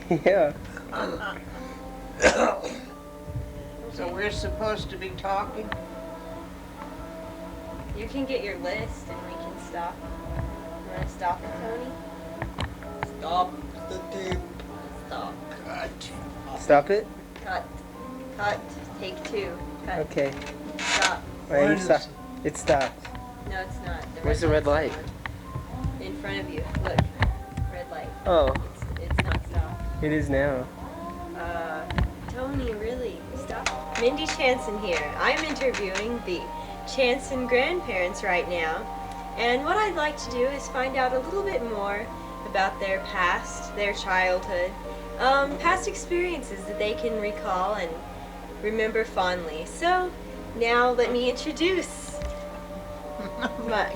Yeah. So we're supposed to be talking? You can get your list and we can stop. You want to stop it, Tony? Stop the tape. Stop. Cut. Stop it? Cut. Cut. Take two. Cut. Okay. Stop. Wait, it stopped. No, it's not. Where's the red light? On. In front of you. Look. Red light. Oh, It's not stopped. it is now. Tony, really. Stop. Mindy Chanson here. I'm interviewing the Chanson grandparents right now. And what I'd like to do is find out a little bit more about their past, their childhood, past experiences that they can recall and remember fondly. So, now let me introduce my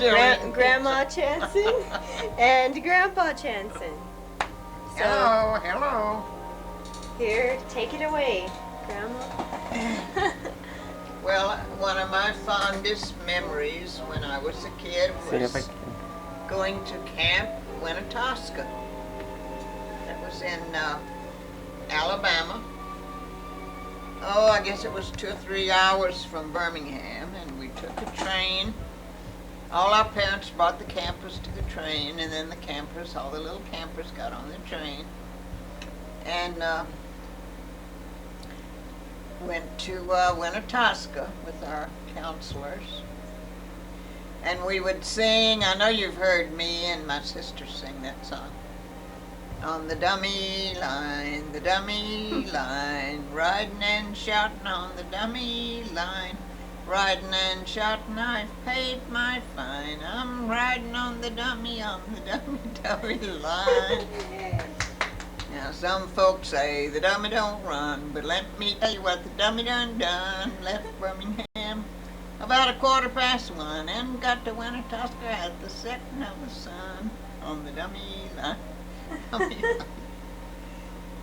Grandma Chanson and Grandpa Chanson. So, Hello. here, take it away, Grandma. Well, one of my fondest memories when I was a kid See if I was can. going to Camp Winnetoska. That was in Alabama. Oh, I guess it was 2 or 3 hours from Birmingham, and we took a train. All our parents brought the campers to the train, and then the campers, all the little campers got on the train and went to Winnetoska with our counselors. And we would sing, I know you've heard me and my sister sing that song. On the dummy line, riding and shouting on the dummy line. Riding and shouting, I've paid my fine. I'm riding on the dummy line. Now some folks say the dummy don't run, but let me tell you what the dummy done. Left Birmingham about 1:15 and got to Winnetoska at the setting of the sun on the dummy line.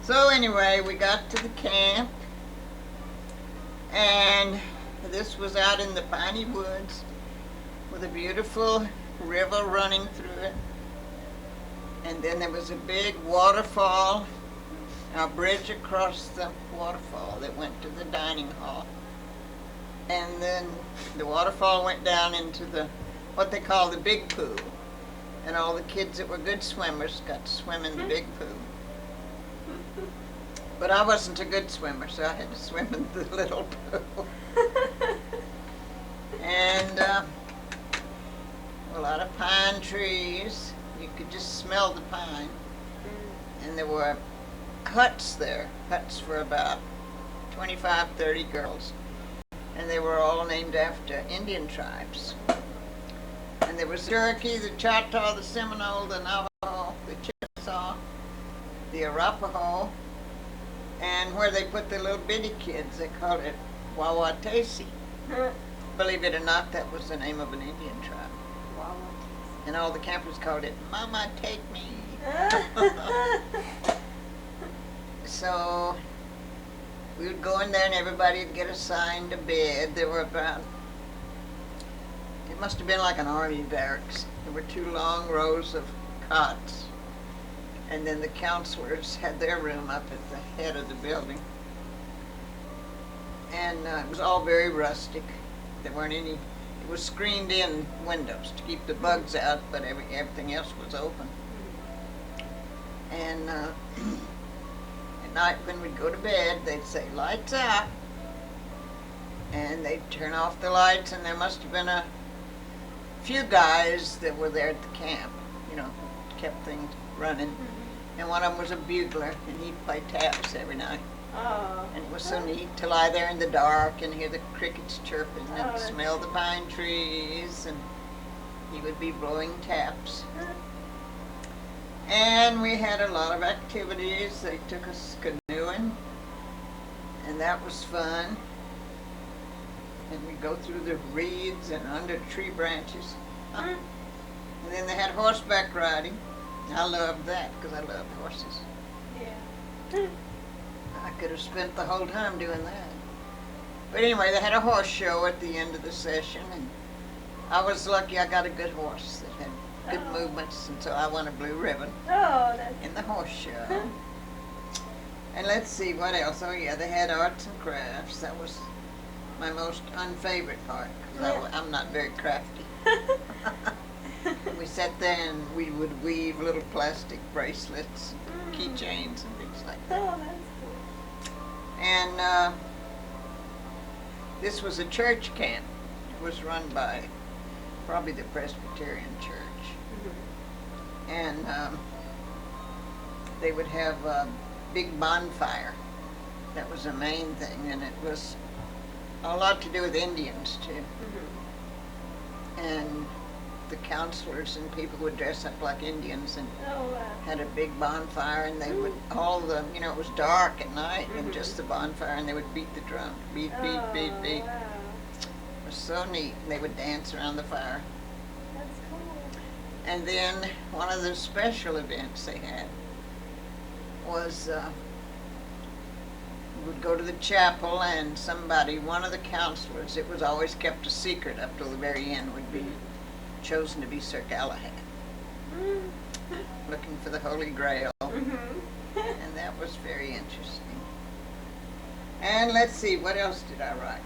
So anyway, we got to the camp, and this was out in the piney woods with a beautiful river running through it. And then there was a big waterfall, a bridge across the waterfall that went to the dining hall. And then the waterfall went down into what they call the big pool. And all the kids that were good swimmers got to swim in the big pool. But I wasn't a good swimmer, so I had to swim in the little pool. And a lot of pine trees. You could just smell the pine. And there were huts there, huts for about 25, 30 girls. And they were all named after Indian tribes. And there was the Cherokee, the Choctaw, the Seminole, the Navajo, the Chickasaw, the Arapaho, and where they put the little bitty kids, they called it Wawatesi. Believe it or not, that was the name of an Indian tribe. And all the campers called it Mama Take Me. So we would go in there and everybody would get assigned a bed. There were about, it must have been like an army barracks. There were 2 long rows of cots. And then the counselors had their room up at the head of the building. And it was all very rustic. There weren't any, it was screened in windows to keep the bugs out, but everything else was open. And at night when we'd go to bed, they'd say, lights out. And they'd turn off the lights, and there must have been a few guys that were there at the camp, kept things running. And one of them was a bugler, and he'd play taps every night. Oh. And it was so neat to lie there in the dark and hear the crickets chirping and smell the pine trees, and he would be blowing taps. And we had a lot of activities. They took us canoeing, and that was fun. And we'd go through the reeds and under tree branches. And then they had horseback riding. I loved that because I loved horses. Yeah. I could have spent the whole time doing that. But anyway, they had a horse show at the end of the session, and I was lucky I got a good horse that had good movements, and so I won a blue ribbon Oh, that's in the horse show. And let's see, what else? Oh yeah, they had arts and crafts. That was my most unfavorite part, because I'm not very crafty. We sat there and we would weave little plastic bracelets, keychains, and things like that. Oh, that's cool. And this was a church camp. It was run by probably the Presbyterian Church. And they would have a big bonfire. That was the main thing, and it was a lot to do with Indians too. And the counselors and people would dress up like Indians and had a big bonfire, and they would it was dark at night and just the bonfire, and they would beat the drum, beat, beat, beat, beat. Wow. It was so neat. And they would dance around the fire. That's cool. And then one of the special events they had was we would go to the chapel, and one of the counselors, it was always kept a secret up till the very end, would be chosen to be Sir Galahad, looking for the Holy Grail. And that was very interesting. And let's see, what else did I write?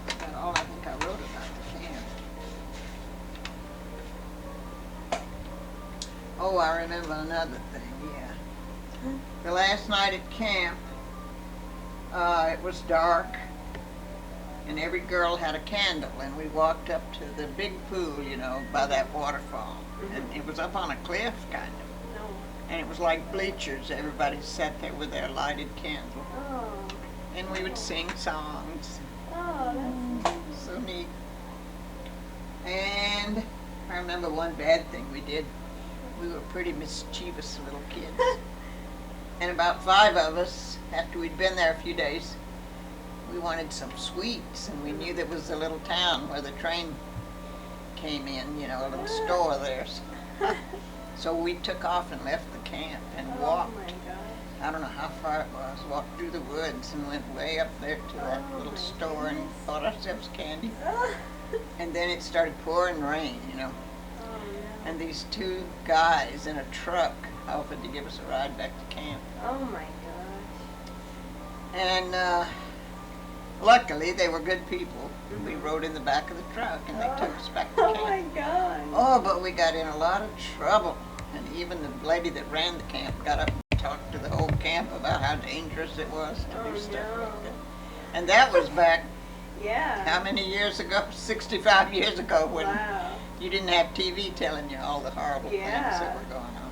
That's all I think I wrote about the camp. Oh, I remember another thing, yeah. The last night at camp, it was dark, and every girl had a candle, and we walked up to the big pool, by that waterfall. And it was up on a cliff, kind of. No. And it was like bleachers. Everybody sat there with their lighted candle. Oh. And we would sing songs. Oh, that's So neat. And I remember one bad thing we did. We were pretty mischievous little kids. And about 5 of us, after we'd been there a few days, we wanted some sweets, and we knew there was a little town where the train came in, a little store there. So we took off and left the camp and walked. Oh my gosh. I don't know how far it was, walked through the woods and went way up there to that little store and bought ourselves candy. And then it started pouring rain, Oh no. and these 2 guys in a truck offered to give us a ride back to camp. Oh my gosh. And luckily, they were good people. We rode in the back of the truck, and they took us back to Oh camp. my gosh. Oh, but we got in a lot of trouble. And even the lady that ran the camp got up and talked to the whole camp about how dangerous it was to do stuff like that. And that was back, Yeah. how many years ago? 65 years ago, when Wow. you didn't have TV telling you all the horrible things Yeah. that were going on.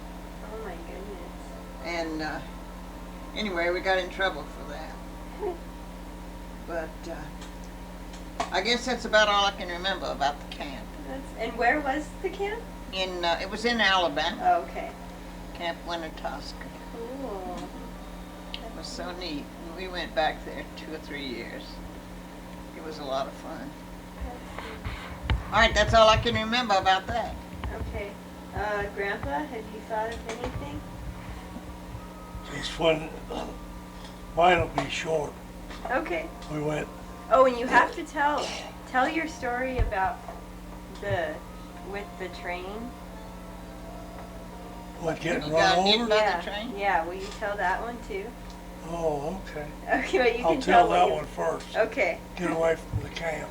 Oh my goodness. And anyway, we got in trouble for that. But I guess that's about all I can remember about the camp. And where was the camp? It was in Alabama, Oh, okay. Camp Winnetasca. Cool. It was so neat. And we went back there 2 or 3 years. It was a lot of fun. All right, that's all I can remember about that. Okay. Grandpa, have you thought of anything? Just when, mine will be short. Okay. We went, Oh, and you have to tell your story about with the train. getting You run got hit over. by Yeah. the train? Yeah. Will you tell that one too? Oh, okay. Okay, but you I'll can tell what that you- one first. Okay. Get away from the camp.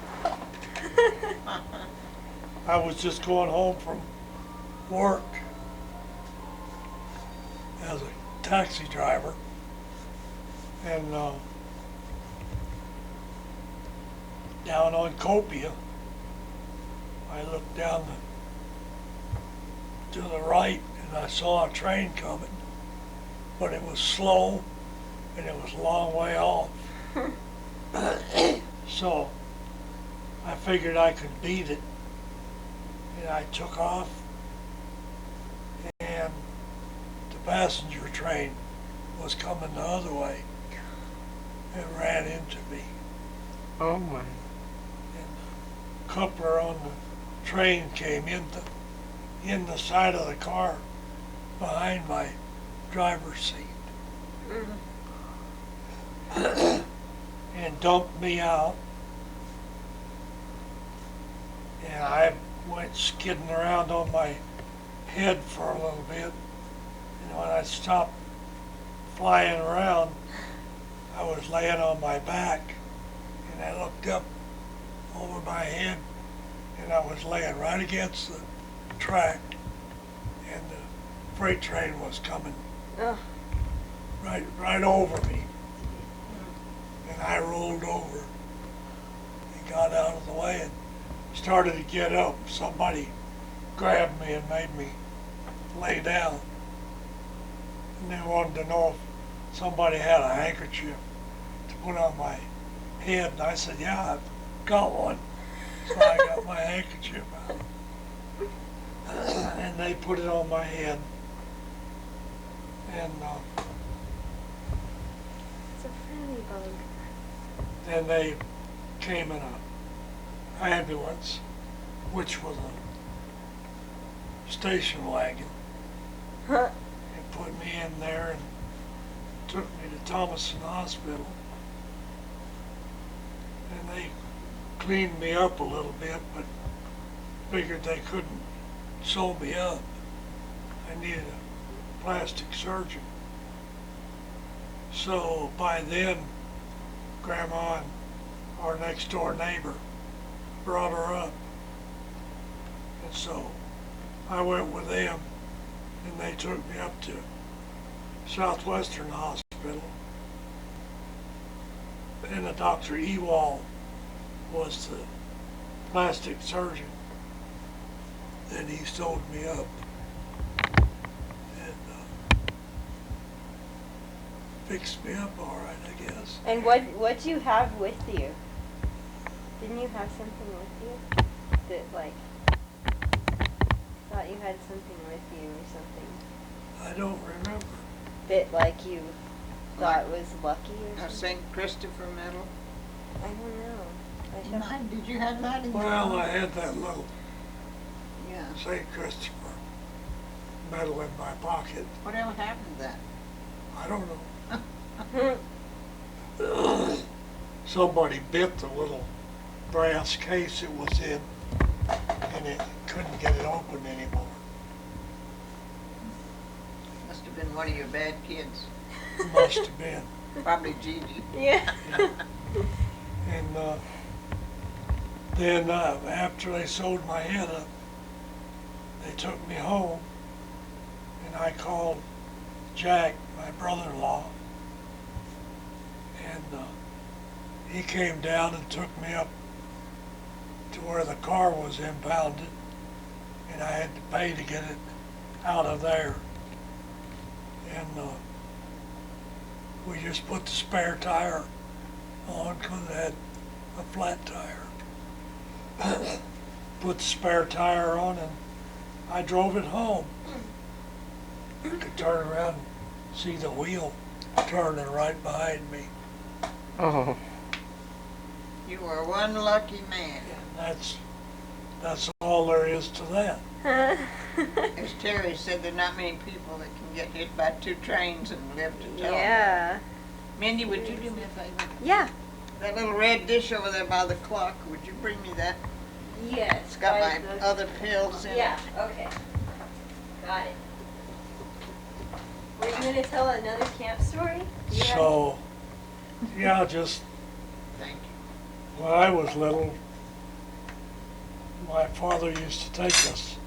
I was just going home from work as a taxi driver, and down on Copia, I looked down to the right, and I saw a train coming, but it was slow and it was a long way off. So I figured I could beat it, and I took off, and the passenger train was coming the other way and ran into me. Oh my. And the coupler on the train came in the side of the car behind my driver's seat and dumped me out. And I went skidding around on my head for a little bit. And when I stopped flying around, I was laying on my back, and I looked up over my head, and I was laying right against the track, and the freight train was coming Oh. right over me. And I rolled over and got out of the way and started to get up. Somebody grabbed me and made me lay down. And they wanted to know if somebody had a handkerchief to put on my head. And I said, yeah, I've got one. So I got my handkerchief out. And they put it on my head. And It's a friendly bug. then they came in a ambulance, which was a station wagon, Huh. and put me in there and took me to Thomason Hospital. And they cleaned me up a little bit, but figured they couldn't sew me up. I needed a plastic surgeon. So by then, Grandma and our next door neighbor brought her up. And so I went with them, and they took me up to Southwestern Hospital. And Dr. Ewald was the plastic surgeon. And he sewed me up. And fixed me up all right, I guess. And what do you have with you? Didn't you have something with you? That like thought you had something with you or something. I don't remember. That like you thought was lucky or A something? St. Christopher medal. I don't know. I have Did you have that in your Well, phone? I had that little Yeah. St. Christopher medal in my pocket. Whatever happened to that? I don't know. Hmm. Somebody bit the little brass case it was in, and it couldn't get it open anymore. Must have been one of your bad kids. Must have been. Probably Gigi. Yeah. And then after they sewed my head up, they took me home, and I called Jack, my brother-in-law, and he came down and took me up to where the car was impounded, and I had to pay to get it out of there. And we just put the spare tire on because it had a flat tire. Put the spare tire on, and I drove it home. I could turn around and see the wheel turning right behind me. Oh. You were one lucky man. And that's all there is to that. As Terry said, there are not many people that can get hit by two trains and live to tell. Yeah. Mindy, would you do me a favor? Yeah. That little red dish over there by the clock, would you bring me that? Yes. It's got my other pills in Yeah. it. Okay. Got it. Were you gonna tell another camp story? You had- So, yeah, just Thank you. when I was little, my father used to take us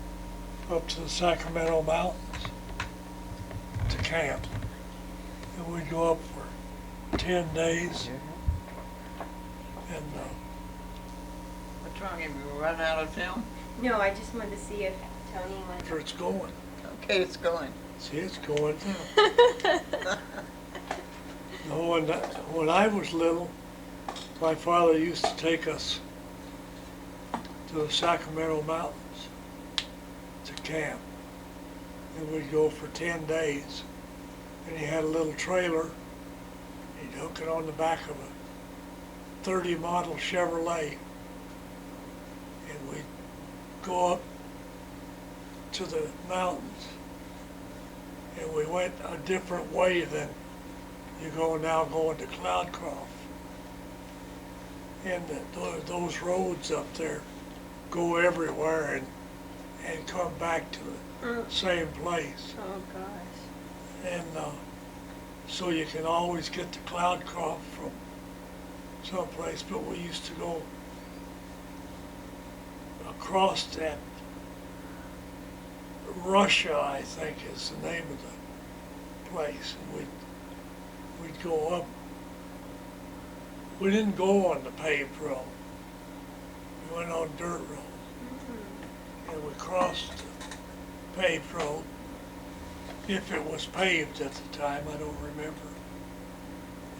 up to the Sacramento Mountains to camp. And we'd go up for 10 days. And What's wrong? Have you run out of film? No, I just wanted to see if Tony after it's going, Okay, it's going. see, it's going. wanted. No, when I was little, my father used to take us to the Sacramento Mountains to camp. And we'd go for 10 days. And he had a little trailer. He'd hook it on the back of a 30 model Chevrolet. And we'd go up to the mountains. And we went a different way than you go now going to Cloudcroft. And those roads up there go everywhere and come back to the same place. Oh gosh. And so you can always get the cloud crop from someplace. But we used to go across that. Russia, I think, is the name of the place, and we'd go up. We didn't go on the paved road. We went on dirt road, and we crossed the paved road. If it was paved at the time, I don't remember.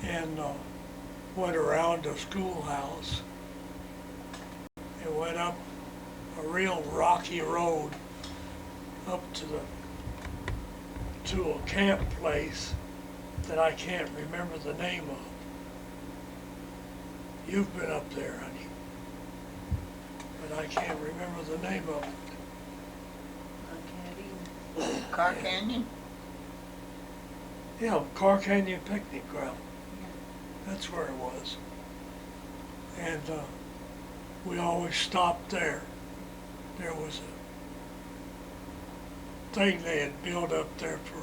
And went around the schoolhouse and went up a real rocky road up to a camp place that I can't remember the name of. You've been up there, honey, but I can't remember the name of it. I can't even. Car Canyon? Yeah, Car Canyon Picnic Ground. That's where it was. And we always stopped there. There was a thing they had built up there for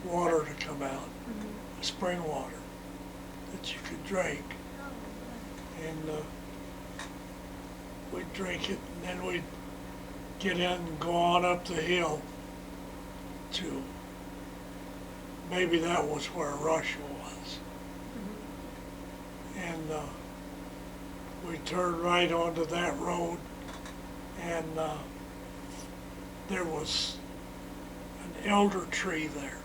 water to come out, spring water that you could drink. And we'd drink it, and then we'd get in and go on up the hill to, maybe that was where Russia was. And we turned right onto that road, and there was an elder tree there.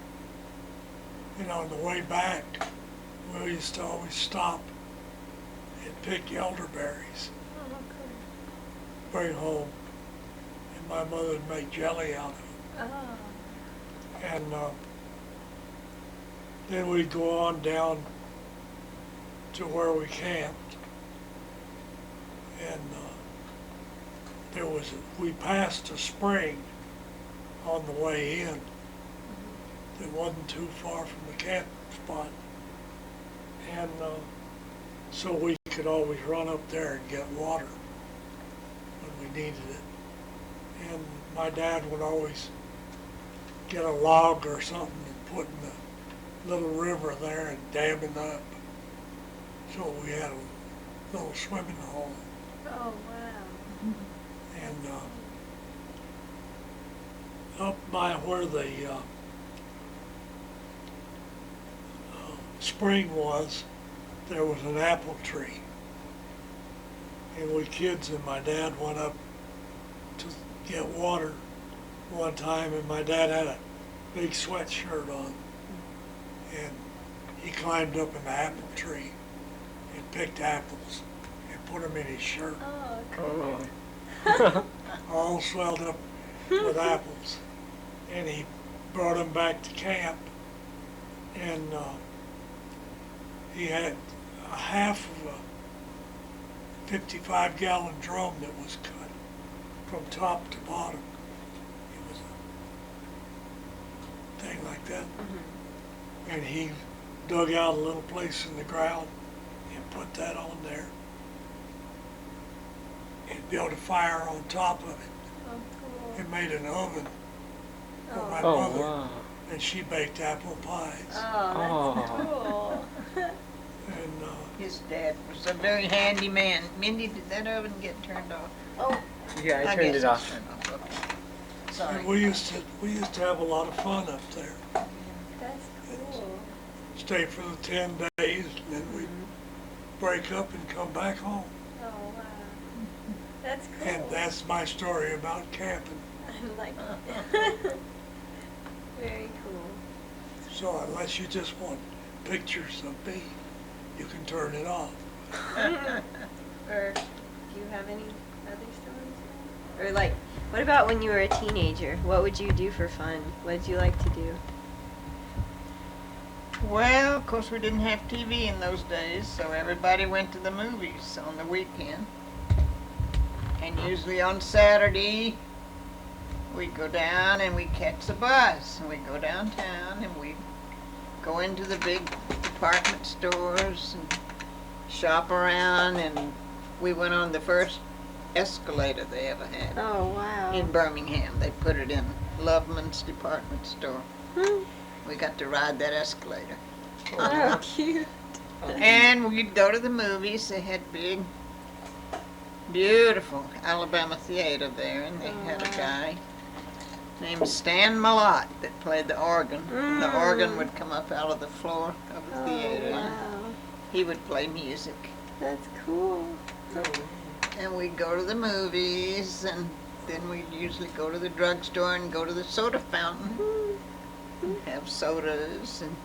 And on the way back, we used to always stop and pick elderberries, bring home, and my mother would make jelly out of them. And then we'd go on down to where we camped, and we passed a spring on the way in that wasn't too far from the camp spot, and so we could always run up there and get water when we needed it. And my dad would always get a log or something and put in the little river there and dam it up, so we had a little swimming hole. Oh, wow. And up by where the spring was, there was an apple tree. And we kids and my dad went up to get water one time, and my dad had a big sweatshirt on. And he climbed up in the apple tree and picked apples and put them in his shirt, Oh, cool. Oh. all swelled up with apples. And he brought them back to camp, and he had a half of a 55-gallon drum that was cut from top to bottom. It was a thing like that. And he dug out a little place in the ground and put that on there and built a fire on top of it Oh, cool. and made an oven for my Oh, mother, wow. and she baked apple pies. Oh, that's cool. And His dad was a very handy man. Mindy, did that oven get turned off? Oh, Yeah, I turned guess it it's off. turned off. Okay. Sorry. and we used to have a lot of fun up there. that's cool. Stay for the 10 days, and then we'd break up and come back home. Oh, wow. That's cool. And that's my story about camping. I like it. Very cool. So unless you just want pictures of me, you can turn it off. Or do you have any other stories? Or like, what about when you were a teenager? What would you do for fun? What did you like to do? Well, of course, we didn't have TV in those days, so everybody went to the movies on the weekend. And usually on Saturday, we'd go down and we'd catch the bus. And we'd go downtown and we'd go into the big department stores and shop around. And we went on the first escalator they ever had Oh, wow. in Birmingham. They put it in Loveman's department store. Hmm. We got to ride that escalator. Oh, cute. And we'd go to the movies. They had big, beautiful Alabama theater there, and they had a guy named Stan Malott that played the organ. The organ would come up out of the floor of the theater. Oh, And wow. he would play music. That's cool. And we'd go to the movies, and then we'd usually go to the drugstore and go to the soda fountain, have sodas, and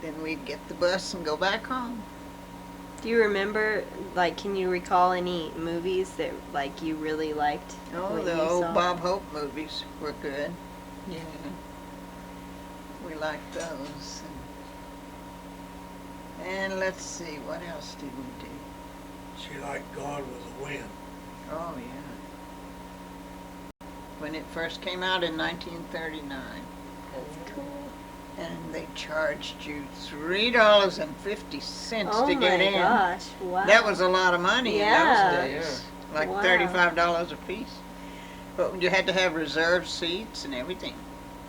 then we'd get the bus and go back home. Do you remember, like, can you recall any movies that, like, you really liked? Oh, when the you old saw? Bob Hope movies were good. Yeah. We liked those. And let's see, what else did we do? She liked Gone with the Wind. Oh, yeah. When it first came out in 1939. That's cool. And they charged you $3.50 Oh to get my in. gosh, wow. That was a lot of money Yeah. in those days. Like Wow. $35 a piece. But you had to have reserved seats and everything.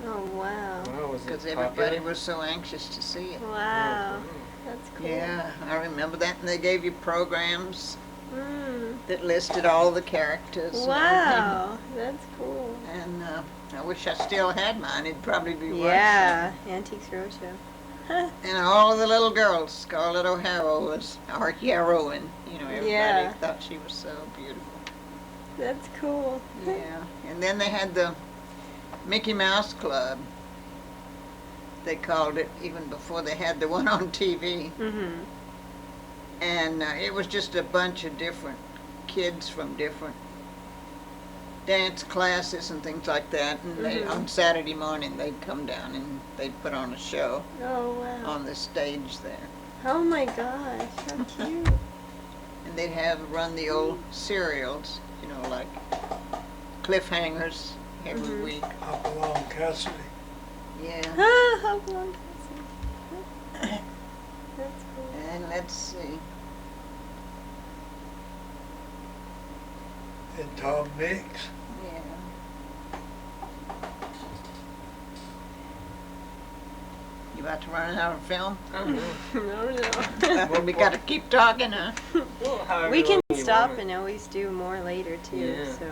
Oh, wow. Wow, was it Because popular? everybody was so anxious to see it. Wow. That's cool. Yeah, I remember that. And they gave you programs Mm. that listed all the characters. and Wow. That's cool. everything. And I wish I still had mine. It'd probably be worth Yeah. Antiques Roadshow. Huh. And all of the little girls, Scarlett O'Hara was our heroine. You know, everybody Yeah. thought she was so beautiful. That's cool. Yeah. And then they had the Mickey Mouse Club. They called it, even before they had the one on TV. Mm-hmm. And it was just a bunch of different kids from different dance classes and things like that. And they, Mhm. on Saturday morning, they'd come down and they'd put on a show Oh, wow. on the stage there. Oh, my gosh. How cute. And they'd have run the old serials, you know, like cliffhangers every Mhm. week. Hop Along Cassidy. Yeah. Ah, how long can I see? That's cool. And let's see. And Tom Mix. Yeah. You about to run out of film? Oh, no. No, no. Well, we gotta keep talking, huh? Well, however We can long you stop want. and always do more later too. Yeah. So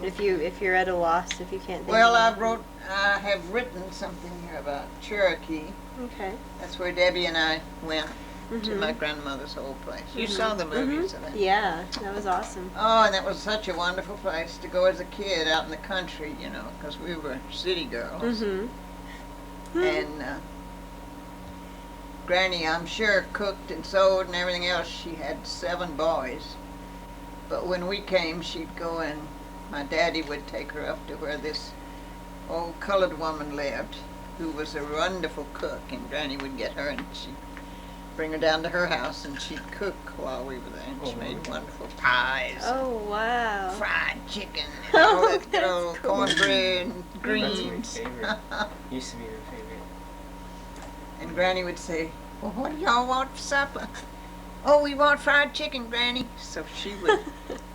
if you're at a loss, if you can't think Well, of I have written something here about Cherokee. Okay. That's where Debbie and I went to Mhm. my grandmother's old place. You Mhm. saw the movies of that. Yeah, that was awesome. Oh, and that was such a wonderful place to go as a kid out in the country, you know, because we were city girls. Mm-hmm. And Granny, I'm sure, cooked and sewed and everything else. She had 7 boys. But when we came, she'd go and my daddy would take her up to where this old colored woman lived, who was a wonderful cook. And Granny would get her and she'd bring her down to her house and she'd cook while we were there. And she Oh, made wow. wonderful pies, Oh wow. fried chicken, and all Oh, that good that's old cool. cornbread and That's my greens. favorite. Used to be my favorite. And Granny would say, well, what do y'all want for supper? Oh, we want fried chicken, Granny. So she would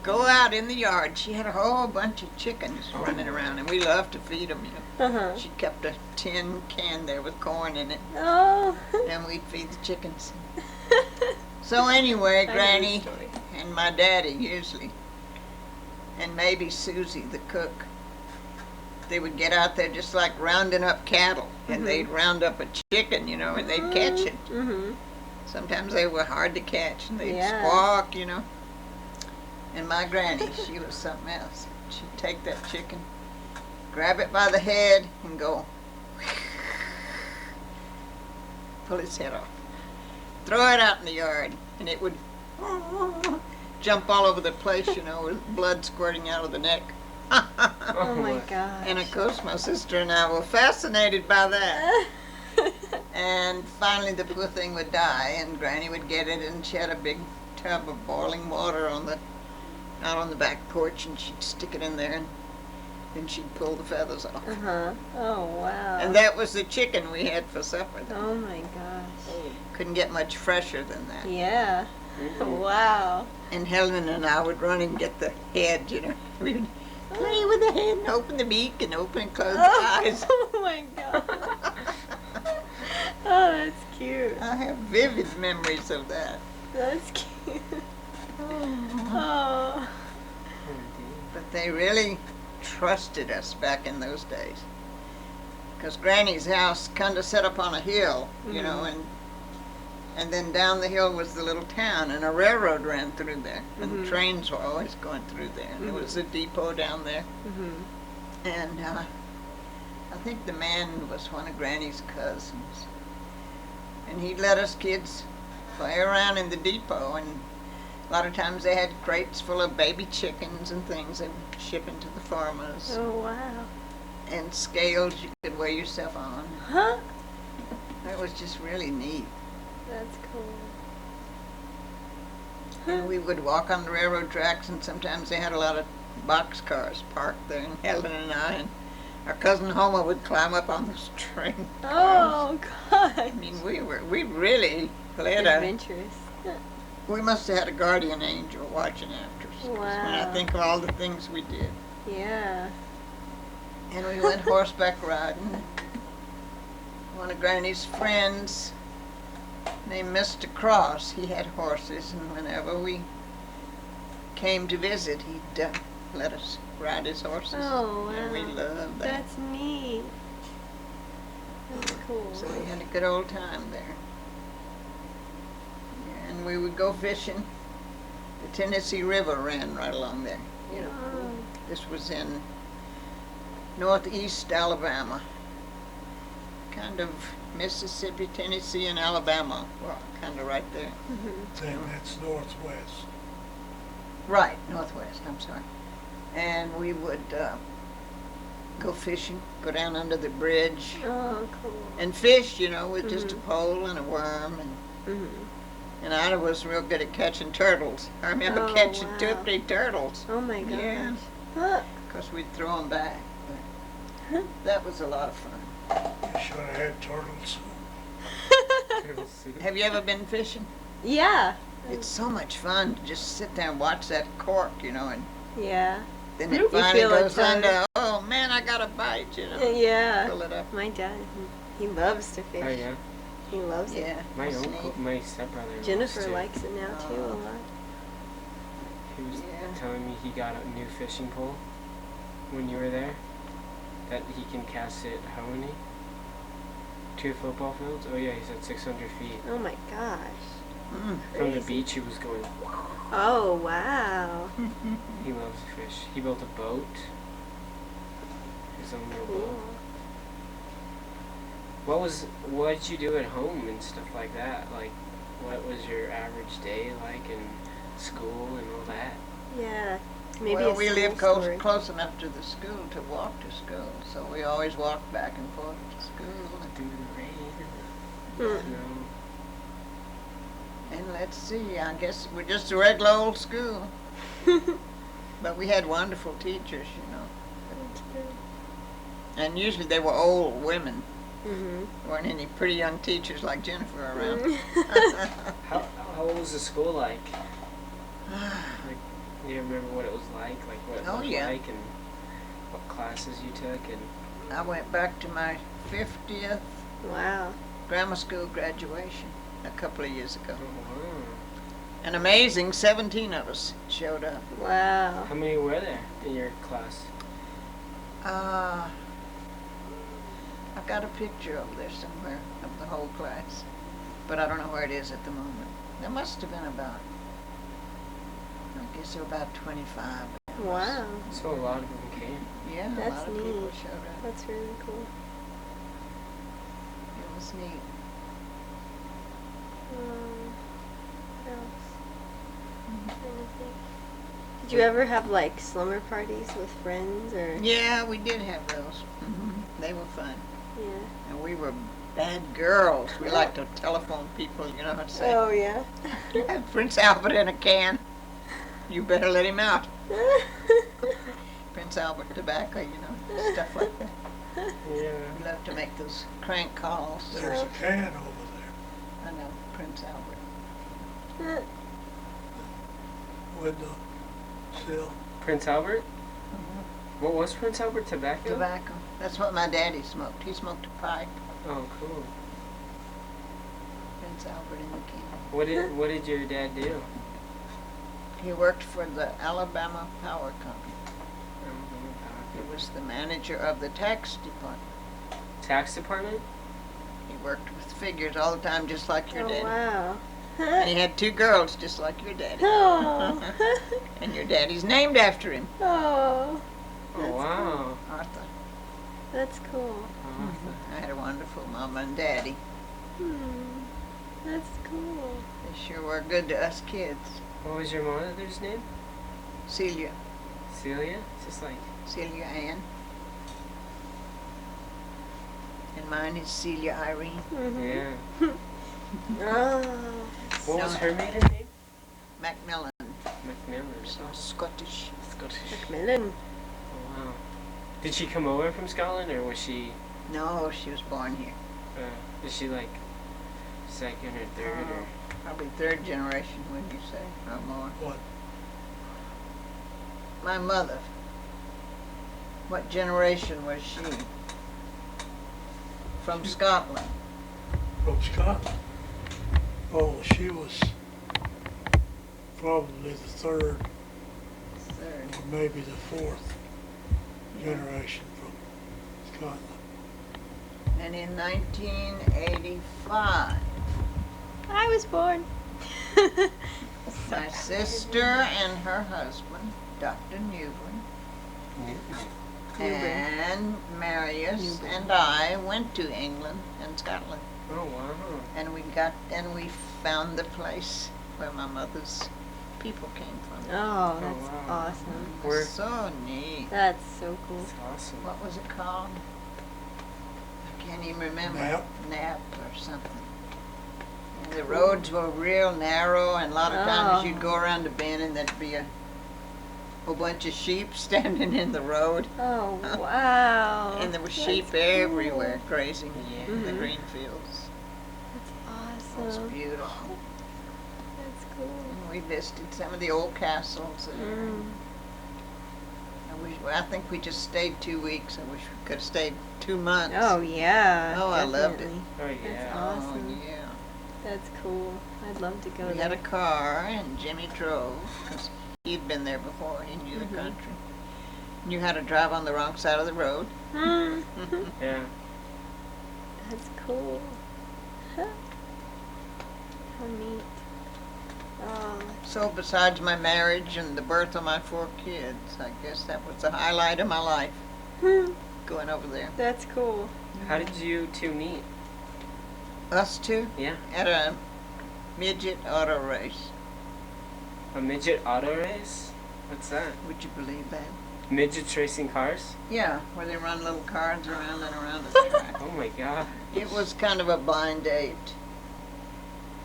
go out in the yard. She had a whole bunch of chickens running around, and we loved to feed them, you know. Uh-huh. She kept a tin can there with corn in it, Oh. and we'd feed the chickens. So anyway, I know the Granny story. and my daddy usually, and maybe Susie, the cook, they would get out there just like rounding up cattle, and Mhm. they'd round up a chicken, you know, and they'd catch it. Mm-hmm. Sometimes they were hard to catch, and they'd Yeah. squawk, you know. And my granny, she was something else. She'd take that chicken, grab it by the head, and go pull its head off. Throw it out in the yard, and it would jump all over the place, you know, with blood squirting out of the neck. Oh my gosh. And of course, my sister and I were fascinated by that. And finally, the poor thing would die, and Granny would get it, and she had a big tub of boiling water out on the back porch, and she'd stick it in there, and then she'd pull the feathers off. Uh-huh. Oh wow. And that was the chicken we had for supper. Oh my gosh. Couldn't get much fresher than that. Yeah. Mhm. Wow. And Helen and I would run and get the head, you know. We would play with the head and open the beak and open and close the eyes. Oh my god. Oh, that's cute. I have vivid memories of that. That's cute. Oh. Oh, But they really trusted us back in those days. Because Granny's house kind of set up on a hill, you know, and then down the hill was the little town, and a railroad ran through there, and trains were always going through there, and there was a depot down there. And I think the man was one of Granny's cousins, and he'd let us kids play around in the depot, and a lot of times they had crates full of baby chickens and things they would ship into the farmers, Oh, wow. and scales you could weigh yourself on. Huh? It was just really neat. That's cool. And we would walk on the railroad tracks, and sometimes they had a lot of box cars parked there, and Helen and I and our cousin Homa would climb up on those train cars. Oh, God. I mean, we really led a, Adventurous. we must have had a guardian angel watching after us. 'Cause when I Wow. think of all the things we did. Yeah. And we went horseback riding. One of Granny's friends named Mr. Cross, he had horses, and whenever we came to visit, he'd let us ride his horses. Oh, And we wow. loved that. That's neat. That's cool. So we had a good old time there. And we would go fishing. The Tennessee River ran right along there. You know, Oh. this was in northeast Alabama. Kind of Mississippi, Tennessee, and Alabama. Well, kind of right there. Saying that's northwest. Right, northwest, I'm sorry. And we would go fishing, go down under the bridge, Oh, cool. and fish, you know, with just a pole and a worm. And I was real good at catching turtles. I remember Oh, catching wow. 2 or 3 turtles. Oh, my gosh. Yeah. Huh. Of course, we'd throw them back. But that was a lot of fun. You should have had turtles. turtle soup. Have you ever been fishing? Yeah. It's so much fun to just sit there and watch that cork, you know, and Yeah. then You it finally feel like goes that. under. Oh man, I got a bite, you know. Yeah. Pull it up. My dad, he loves to fish. Oh yeah, He loves it. Yeah. my it's uncle, neat. my stepbrother. loves Jennifer to. likes it now too a Oh. lot. He was Yeah. telling me he got a new fishing pole when you were there. That he can cast it how many? 2 football fields? Oh yeah, he said 600 feet. Oh my gosh. Mm. From the Crazy. beach he was going. Oh wow. He loves to fish. He built a boat. His own little Cool. boat. What did you do at home and stuff like that? Like, what was your average day like in school and all that? Yeah. Maybe Well, a we school live story. close enough to the school to walk to school, so we always walked back and forth to school. Through the rain. Mm. You know. And let's see, I guess we're just a regular old school. But we had wonderful teachers, you know. And usually they were old women. Mhm. There weren't any pretty young teachers like Jennifer around. How old was the school like? Like, do you remember what it was like? Like what it Oh, looked yeah. like and what classes you took and I went back to my 50th Wow. grammar school graduation a couple of years ago. oh, wow. An amazing 17 of us showed up. Wow. How many were there in your class? I've got a picture over there somewhere of the whole class, but I don't know where it is at the moment. There must have been about, I guess there were about 25. Wow. So a lot of them came. Yeah, a That's lot of people neat. showed up. That's really cool. It was neat. What else? Trying to think. Did you ever have like slumber parties with friends or? Yeah, we did have those. They were fun. Yeah. And we were bad girls. We liked to telephone people, you know what to say. Oh yeah. Have Prince Albert in a can. You better let him out. Prince Albert tobacco, you know, stuff like that. Yeah. We love to make those crank calls. There's a can over there I know, Prince Albert. with the sill. Prince Albert? What was Prince Albert? Tobacco? Tobacco. That's what my daddy smoked. He smoked a pipe. Oh, cool. Prince Albert and the King. What did your dad do? He worked for the Alabama Power Company. He was the manager of the tax department. Tax department? He worked with figures all the time, just like your Oh, daddy. wow. And he had 2 girls, just like your daddy. Oh. And your daddy's named after him, Oh, Oh, wow. Arthur. that's cool. I had a wonderful mama and daddy. That's cool. They sure were good to us kids. What was your mother's name? Celia. Celia? Just like... Celia Ann. And mine is Celia Irene. Yeah. Oh. What was No. her maiden name? Macmillan. McMillan. So Scottish. Scottish. Macmillan. Oh, wow. Did she come over from Scotland, or was she... No, she was born here. Is she like second or third? Or... Probably 3rd generation, wouldn't you say? Or more. What? My mother. What generation was she? From Scotland. From Scotland? Oh, she was probably the 3rd 3rd. or maybe the 4th generation from Scotland. And in 1985, I was born. my sister and her husband, Dr. Newbern, and Marius and I went to England and Scotland, Oh, wow. and we found the place where my mother's people came from. Oh, that's wow. awesome. It Where- was so neat. That's so cool. That's awesome. What was it called? I can't even remember. Nap. Nap or something. And the roads were real narrow, and a lot of times Oh. you'd go around a bend and there'd be a whole bunch of sheep standing in the road. Oh, wow. And there were That's sheep cool. everywhere grazing Yeah. in the Mhm. green fields. That's It was awesome. beautiful. That's cool. And we visited some of the old castles. And I think we just stayed 2 weeks. I wish we could have stayed 2 months. Oh, yeah. Oh, I loved it. definitely. Oh, That's yeah. awesome. Oh, yeah. That's cool. I'd love to go We had there. a car, and Jimmy drove, because he'd been there before. He knew Mhm. the country. Knew how to drive on the wrong side of the road. Yeah. That's cool. How neat. Oh, So besides my marriage and the birth of my 4 kids, I guess that was the highlight of my life, going over there. that's cool. How did you two meet? Us two Yeah. at a midget auto race. A midget auto race? What's that? Would you believe that? Midgets racing cars? Yeah, where they run little cars around and around the track. Oh my god. It was kind of a blind date.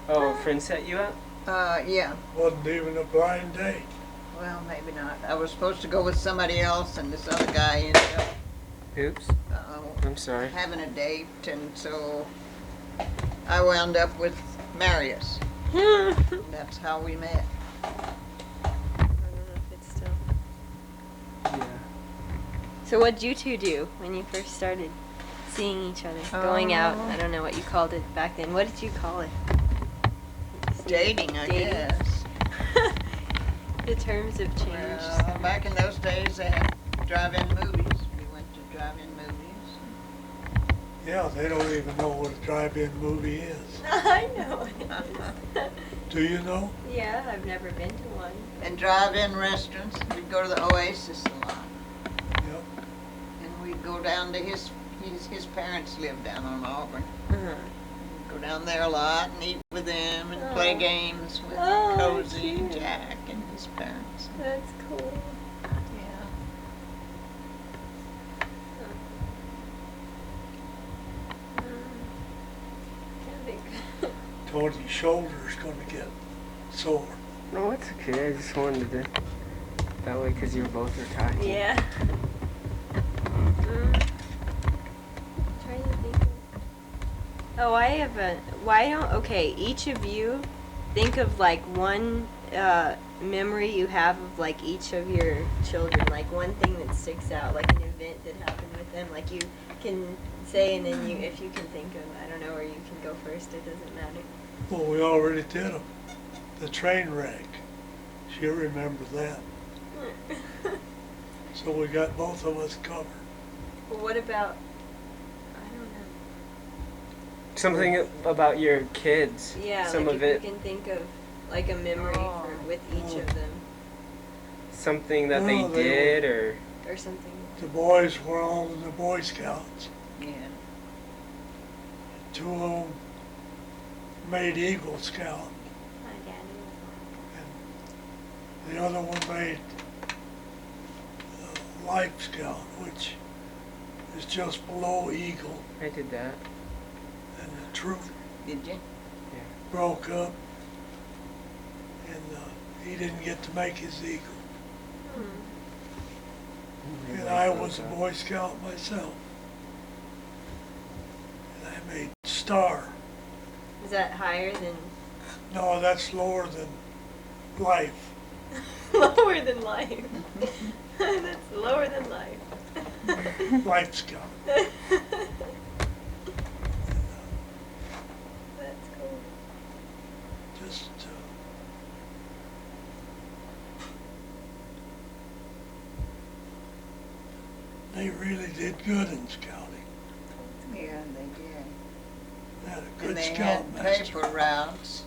Oh, a friend set you up? Yeah. Wasn't even a blind date. Well, maybe not. I was supposed to go with somebody else, and this other guy ended up Oops. I'm sorry. having a date, and so I wound up with Marius. That's how we met. I don't know if it's still. Yeah. So what'd you two do when you first started seeing each other? Going out. Oh. I don't know what you called it back then. What did you call it? Dating, I Dating. guess. The terms have changed. Well, back in those days, they had drive-in movies. We went to drive-in movies. Yeah, they don't even know what a drive-in movie is. I know it is. Do you know? Yeah, I've never been to one. And drive-in restaurants. We'd go to the Oasis a lot. Yep. And we'd go down to his parents lived down on Auburn. Uh-huh. Go down there a lot and eat with them and play Oh. games with Oh, Cozy and cute. Jack and his parents. That's cool. Yeah. Can't think. Tony's shoulder's gonna get sore. No, it's okay. I just wanted to. That way, because you both were talking. Yeah. Trying to think. Oh, I have a. Why don't? Okay, each of you think of like one memory you have of like each of your children, like one thing that sticks out, like an event that happened with them. Like you can say, and then if you can think of, I don't know, or you can go first. It doesn't matter. Well, we already did them. The train wreck. She'll remember that. So we got both of us covered. Well, what about? I don't know. Something about your kids. Yeah, Some like of if it. you can think of like a memory with each of them, Something that Well, they did, or or something. The boys were all in the Boy Scouts. Yeah. Two of them made Eagle Scout, My daddy and the other one made Life Scout, which is just below Eagle. I did that. And the troop Did you? broke up, and he didn't get to make his Eagle. was. And I was a Boy Scout myself. And I made Star. Is that higher than? No, that's lower than Life. Lower than life. That's lower than life. Life Scout. That's cool. Just they really did good in scouting. Yeah, they did. They had a And good they had scoutmaster. paper routes.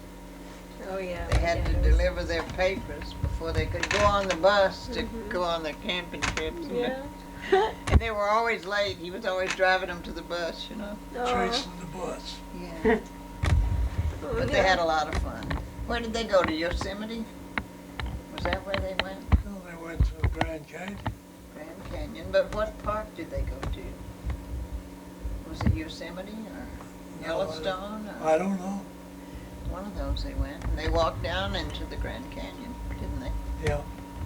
Oh yeah. They had my to dad was- deliver their papers before they could go on the bus to Mhm. go on their camping trips. Yeah. And they were always late. He was always driving them to the bus, you know. Chasing the bus. Yeah. Oh, But they had a lot of fun. Where did they go, to Yosemite? Was that where they went? No, they went to Grand Canyon. Grand Canyon. But what park did they go to? Was it Yosemite or No, Yellowstone? Or I don't know. one of those they went. And they walked down into the Grand Canyon, didn't they? Yeah,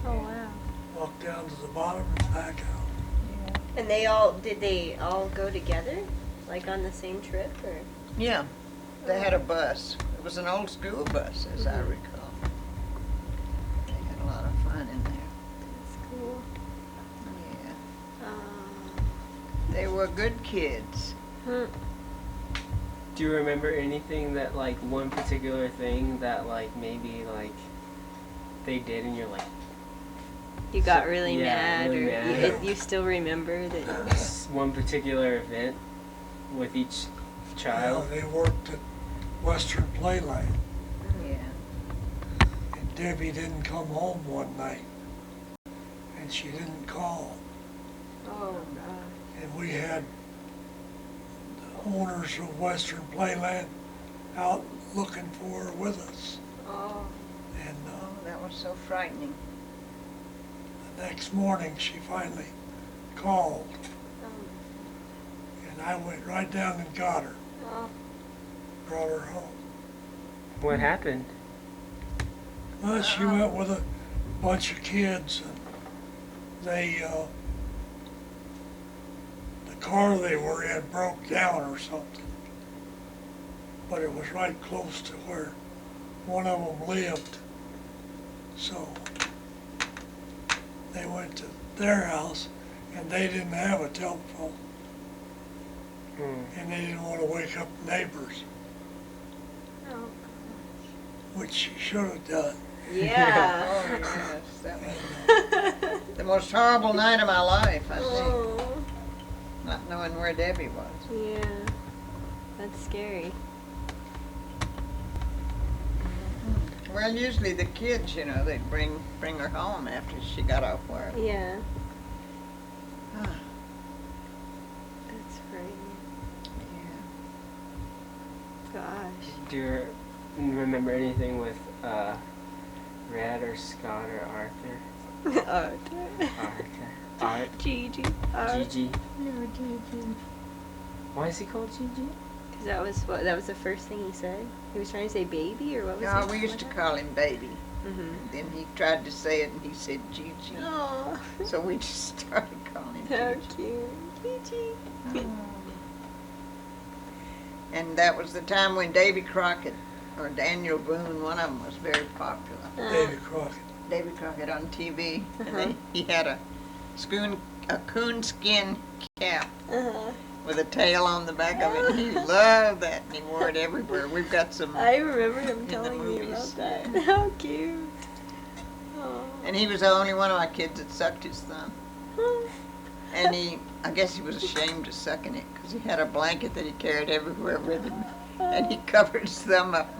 Oh wow. walked down to the bottom and back out. And did they all go together, like on the same trip, or? Yeah. They had a bus. It was an old school bus, as I Mhm. recall. They had a lot of fun in there. That's cool. Yeah. They were good kids. Hmm. Do you remember anything that, like, one particular thing that, like, maybe, like, they did and you're like, You got So- really yeah, mad, really or mad. You still remember that? one particular event with each child? They worked at Western Playland, Yeah. and Debbie didn't come home one night, and she didn't call, Oh god. and we had the owners of Western Playland out looking for her with us. Oh. And Oh, that was so frightening. the next morning, she finally called, and I went right down and got her, Oh. brought her home. What happened? Well, she went with a bunch of kids, and they, the car they were in broke down or something. But it was right close to where one of them lived. So they went to their house, and they didn't have a telephone, Hmm. and they didn't want to wake up neighbors, Oh. which she should have done. Yeah. Oh, yes. That was the most horrible night of my life, I think. Oh. Not knowing where Debbie was. Yeah. That's scary. Well, usually the kids, you know, they'd bring her home after she got off work. Yeah. Ah, That's frightening. yeah. Gosh. Do you remember anything with Red or Scott or Arthur? Art. Art? Gigi. Gigi? No, Gigi. Why is he called Gigi? Because that was the first thing he said? He was trying to say baby, or what was No, he? we used to call him Baby. Mm-hmm. Then he tried to say it and he said Gigi. Oh. So we just started calling him How Gigi. cute. Gigi. And that was the time when Davy Crockett or Daniel Boone, one of them was very popular. Davy Crockett. Davy Crockett on TV, and Uh-huh. then he had a coonskin cap, Uh-huh. with a tail on the back of it. He loved that, and he wore it everywhere. We've got some, I remember him the telling me about movies, that. yeah. How cute. Oh. and he was the only one of my kids that sucked his thumb. And I guess he was ashamed of sucking it because he had a blanket that he carried everywhere with him, and he covered his thumb up,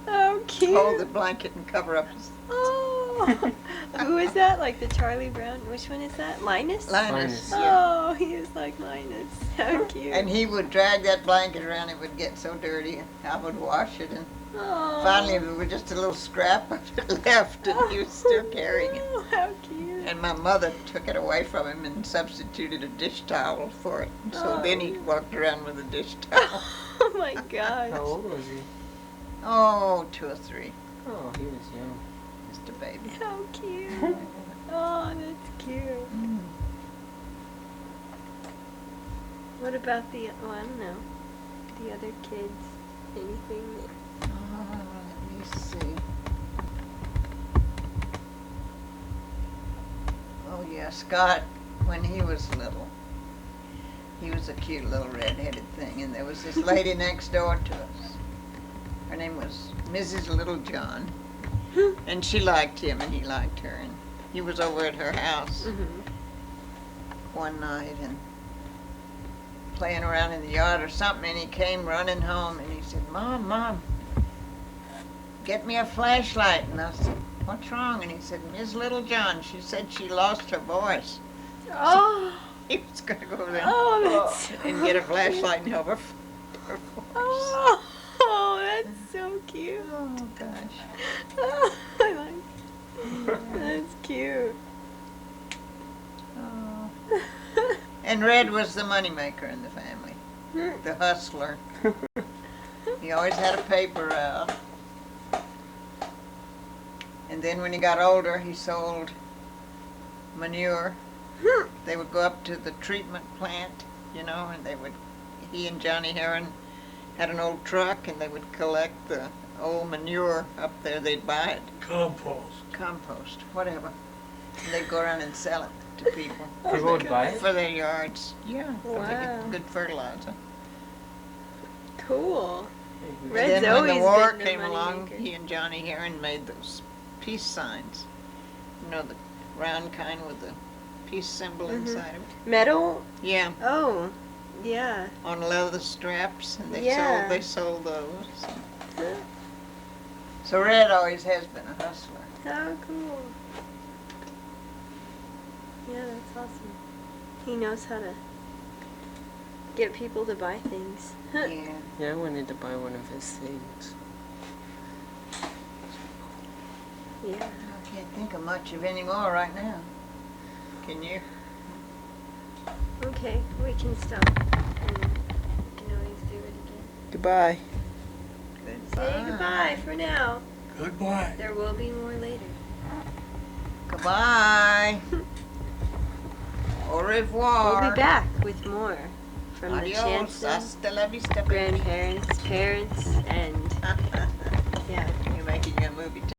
How cute. hold the blanket and cover up his Oh. Who is that? Like the Charlie Brown? Which one is that? Linus? Linus. Yeah. Oh, he is like Linus. How cute. And he would drag that blanket around. It would get so dirty, and I would wash it, and Oh. finally there was just a little scrap of it left, and he was still carrying it. Oh, how cute. And my mother took it away from him and substituted a dish towel for it. So then he walked around with a dish towel. Oh my gosh. How old was he? Oh, 2 or 3. Oh, he was young. Just a baby. How cute. Oh, that's cute. Mm. What about the, well, I don't know, the other kids? Anything? Let me see. Oh yeah, Scott, when he was little, he was a cute little red-headed thing, and there was this lady next door to us. Her name was Mrs. Littlejohn, and she liked him, and he liked her, and he was over at her house one night and playing around in the yard or something, and he came running home, and he said, Mom, get me a flashlight. And I said, what's wrong? And he said, Miss Littlejohn, she said she lost her voice. Oh. He was going to go over there Oh, that's so and get a flashlight and help her voice. Oh, that's so cute. Oh, gosh. Oh, I like That's cute. Oh. And Red was the moneymaker in the family, the hustler. He always had a paper out. And then when he got older, he sold manure. They would go up to the treatment plant, and he and Johnny Heron had an old truck, and they would collect the old manure up there. They'd buy it. Compost, whatever. And they'd go around and sell it to people. People would buy it? For their yards. Yeah, Wow. they get good fertilizer. Cool. And Red's then when the always war been the came along, moneymaker. he and Johnny Heron made those peace signs. The round kind with the peace symbol inside of it. Metal? Yeah, Oh, yeah. on leather straps, and Yeah. they sold those. So Red always has been a hustler. How cool. Yeah, that's awesome. He knows how to get people to buy things. Yeah. Yeah, I wanted to buy one of his things. Yeah. I can't think of much of any more right now. Can you? Okay, we can stop. And we can always do it again. Goodbye. Say goodbye for now. Goodbye. There will be more later. Goodbye. Au revoir. We'll be back with more from the Adios. Chanson Hasta la vista, baby. grandparents, parents, and yeah. You're making a movie.